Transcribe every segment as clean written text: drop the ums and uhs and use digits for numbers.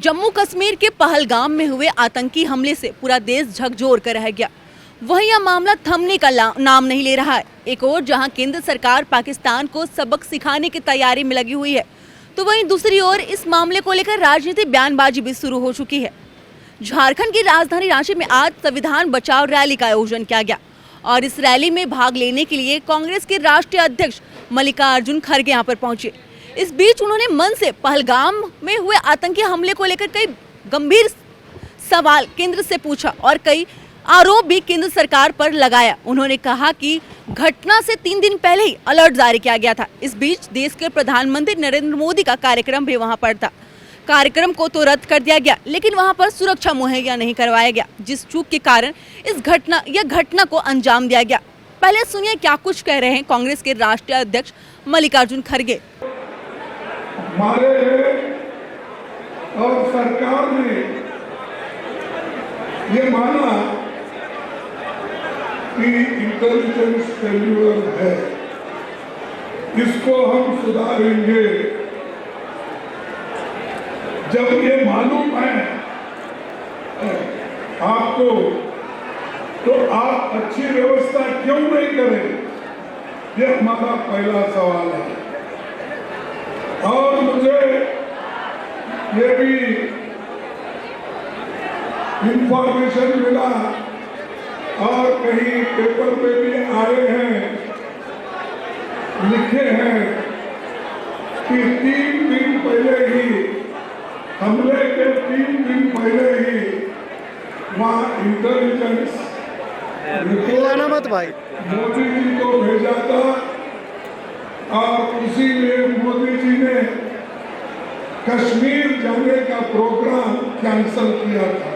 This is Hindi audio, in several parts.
जम्मू कश्मीर के पहलगाम में हुए आतंकी हमले से पूरा देश झकझोर कर रह गया। वहीं यह मामला थमने का नाम नहीं ले रहा है। एक ओर जहां केंद्र सरकार पाकिस्तान को सबक सिखाने की तैयारी में लगी हुई है, तो वहीं दूसरी ओर इस मामले को लेकर राजनीतिक बयानबाजी भी शुरू हो चुकी है। झारखंड की राजधानी रांची में आज संविधान बचाओ रैली का आयोजन किया गया और इस रैली में भाग लेने के लिए कांग्रेस के राष्ट्रीय अध्यक्ष मल्लिकार्जुन खड़गे यहाँ पर पहुंचे। इस बीच उन्होंने मन से पहलगाम में हुए आतंकी हमले को लेकर कई गंभीर सवाल केंद्र से पूछा और कई आरोप भी केंद्र सरकार पर लगाया। उन्होंने कहा कि घटना से 3 दिन पहले ही अलर्ट जारी किया गया था। इस बीच देश के प्रधानमंत्री नरेंद्र मोदी का कार्यक्रम भी वहां पर था। कार्यक्रम को तो रद्द कर दिया गया, लेकिन वहां पर सुरक्षा मुहैया नहीं करवाया गया, जिस चूक के कारण यह घटना को अंजाम दिया गया। पहले सुनिए क्या कुछ कह रहे हैं कांग्रेस के राष्ट्रीय अध्यक्ष मल्लिकार्जुन खड़गे। हमारे और सरकार ने ये माना कि इंटेलिजेंस फेल्यूर है, इसको हम सुधारेंगे। जब ये मालूम है आपको, तो आप अच्छी व्यवस्था क्यों नहीं करें? ये हमारा पहला सवाल है। और मुझे ये भी इंफॉर्मेशन मिला और कहीं पेपर में भी आए हैं, लिखे हैं कि 3 दिन पहले ही, हमले के 3 दिन पहले ही वहाँ इंटेलिजेंस मत भाई मोदी जी को भेजा था और इसीलिए मोदी जी ने कश्मीर जाने का प्रोग्राम कैंसल किया था।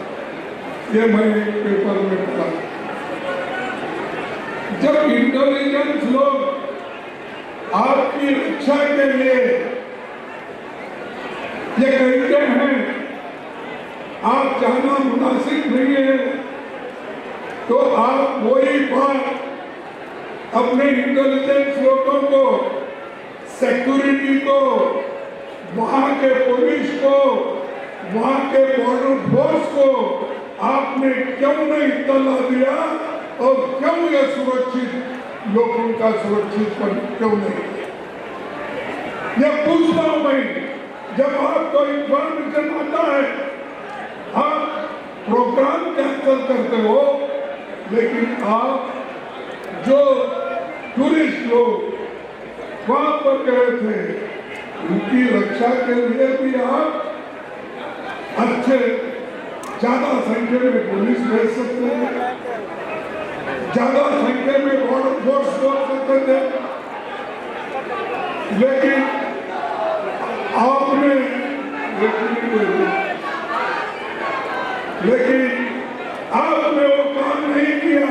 ये मैंने पेपर में पढ़ा। जब इंटेलिजेंस लोग आपकी रक्षा के लिए ये कहते हैं आप जाना मुनासिब नहीं है, तो आप वही बात अपने इंटेलिजेंस लोगों को, सिक्योरिटी को, वहां के पुलिस को, वहां के बॉर्डर फोर्स को आपने क्यों नहीं इत्तला दिया और क्यों ये सुरक्षित लोगों का सुरक्षित क्यों नहीं? ये पूछता हूं मैं। जब आपको इंफॉर्मेशन आता है, आप प्रोग्राम कैंसिल करते हो, लेकिन आप जो टूरिस्ट लोग वहां पर गए थे, उनकी रक्षा के लिए भी आप अच्छे ज्यादा संख्या में पुलिस भेज सकते हैं, ज्यादा संख्या में बॉर्डर फोर्स भेज सकते थे, लेकिन आपने वो काम नहीं किया।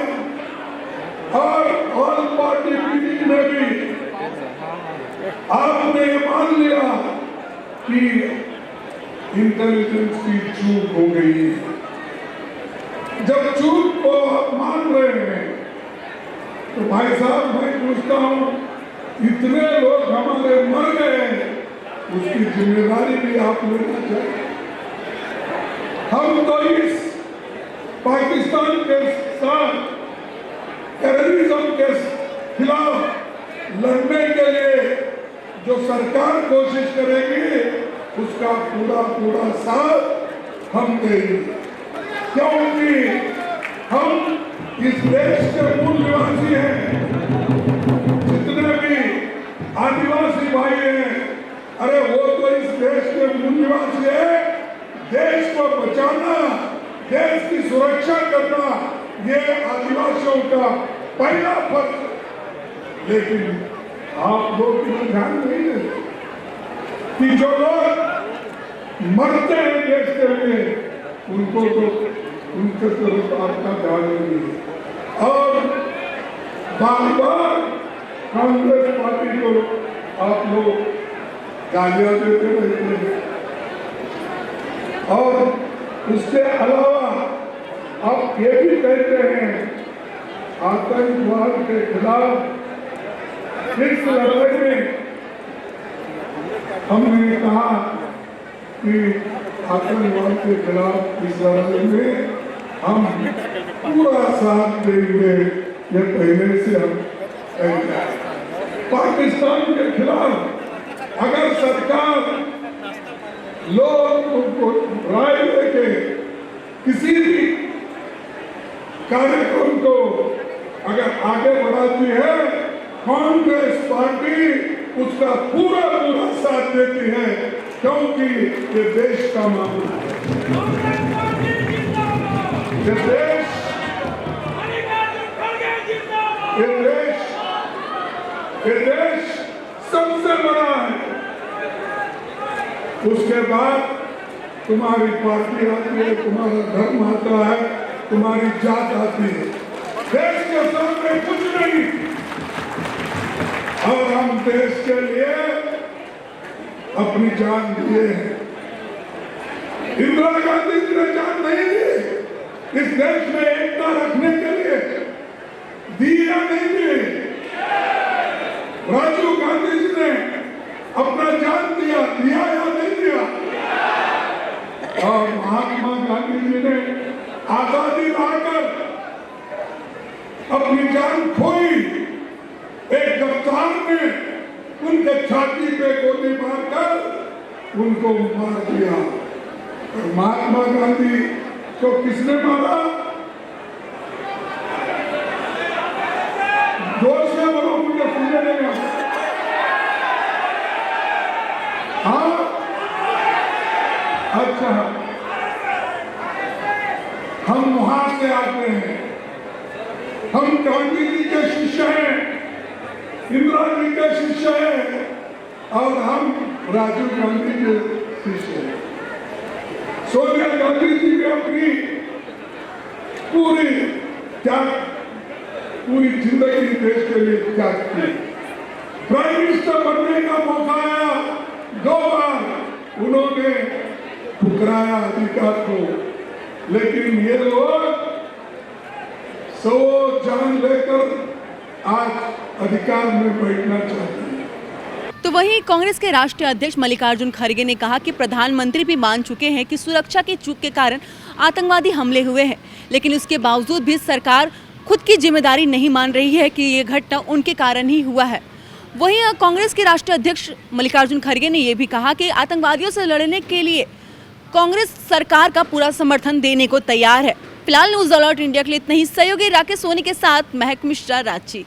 और ऑल पार्टी मीटिंग में भी आपने मान लिया कि इंटेलिजेंस की चूक हो गई। जब चूक को आप मान रहे हैं, तो भाई साहब मैं पूछता हूं, इतने लोग हमारे मर गए, उसकी जिम्मेदारी भी आप लेना चाहिए। हम तो इस पाकिस्तान के साथ टेररिज्म के खिलाफ लड़ने के लिए जो सरकार कोशिश करेगी, उसका पूरा साथ हम देंगे, क्योंकि हम इस देश के मूल निवासी हैं। जितने भी आदिवासी भाई हैं, अरे वो तो इस देश के मूल निवासी है। देश को बचाना, देश की सुरक्षा करना, ये आदिवासियों का पहला फर्ज। लेकिन आप लोग ध्यान नहीं देते कि जो लोग मरते हैं देश के लिए, उनको तो उनके तरफ आपका ध्यान नहीं है। और बार-बार कांग्रेस पार्टी को आप लोग गालियां देते रहते हैं। और उसके अलावा आप ये भी कहते हैं आतंकवाद के खिलाफ इस लड़ाई में हमने कहा कि आतंकवाद के खिलाफ इस लड़ाई में हम पूरा साथ देंगे, ये पहले से हम कहते हैं। पाकिस्तान के खिलाफ अगर सरकार लोग उनको राय लेके किसी भी कार्यक्रम को अगर आगे बढ़ाती है, कांग्रेस पार्टी उसका पूरा पूरा साथ देती है, क्योंकि ये देश का मामला है। ये देश सबसे बड़ा है। उसके बाद तुम्हारी पार्टी आती है, तुम्हारा धर्म आता है, तुम्हारी जात आती है। देश के सामने कुछ नहीं, और हम देश के लिए अपनी जान दिए हैं। इंदिरा गांधी जी ने जान नहीं दी, इस देश में एकता रखने के लिए दिया नहीं दिए। राजीव गांधी जी ने अपना जान दिया या नहीं दिया? और महात्मा गांधी जी ने आजादी लाकर अपनी जान खोई। एक गद्दार ने उनके छाती पे गोली मारकर उनको मार दिया। और महात्मा गांधी को किसने मारा? जोर से बोलो, मुझे सुनने नहीं आता। हाँ, अच्छा, हम वहां से आते हैं। हम गांधी जी के शिष्य हैं, इंदिरा जी के शिष्य हैं, और हम राजीव गांधी के शिष्य हैं। सोनिया गांधी जी ने अपनी पूरी जिंदगी देश के लिए त्याग की। प्राइम मिनिस्टर बनने का मौका आया, 2 बार उन्होंने ठुकराया अधिकार को, लेकिन ये लोग 100 जान लेकर आज अधिकार में बैठना चाहते हैं। तो वहीं कांग्रेस के राष्ट्रीय अध्यक्ष मल्लिकार्जुन खड़गे ने कहा कि प्रधानमंत्री भी मान चुके हैं कि सुरक्षा की चूक के कारण आतंकवादी हमले हुए हैं, लेकिन उसके बावजूद भी सरकार खुद की जिम्मेदारी नहीं मान रही है कि ये घटना उनके कारण ही हुआ है। वहीं कांग्रेस के राष्ट्रीय अध्यक्ष मल्लिकार्जुन खड़गे ने यह भी कहा कि आतंकवादियों से लड़ने के लिए कांग्रेस सरकार का पूरा समर्थन देने को तैयार है। फिलहाल न्यूज़ अलर्ट इंडिया के लिए इतना ही। सहयोगी राकेश सोनी के साथ महक मिश्रा, रांची।